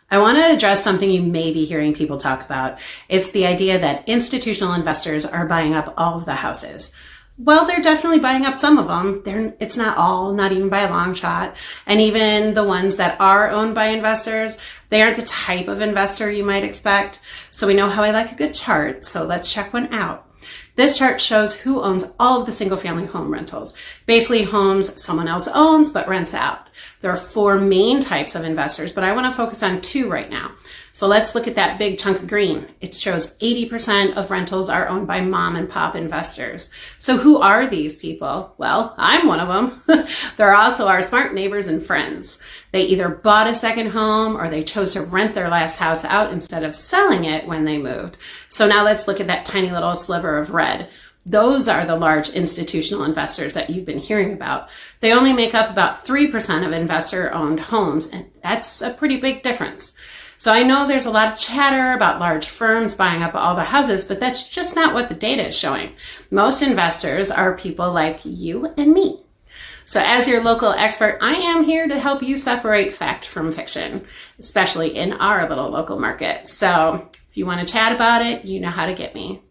I want to address something you may be hearing people talk about. It's the idea that institutional investors are buying up all of the houses. Well, they're definitely buying up some of them. It's not all, not even by a long shot. And even the ones that are owned by investors, they aren't the type of investor you might expect. So we know how I like a good chart, so let's check one out. This chart shows who owns all of the single-family home rentals. Basically, homes someone else owns but rents out. There are four main types of investors, but I want to focus on two right now. So let's look at that big chunk of green. It shows 80% of rentals are owned by mom and pop investors. So who are these people? Well, I'm one of them. There also are smart neighbors and friends. They either bought a second home or they chose to rent their last house out instead of selling it when they moved. So now let's look at that tiny little sliver of red. Those are the large institutional investors that you've been hearing about. They only make up about 3% of investor-owned homes, and that's a pretty big difference. So I know there's a lot of chatter about large firms buying up all the houses, but that's just not what the data is showing. Most investors are people like you and me. So as your local expert, I am here to help you separate fact from fiction, especially in our little local market. So if you want to chat about it, you know how to get me.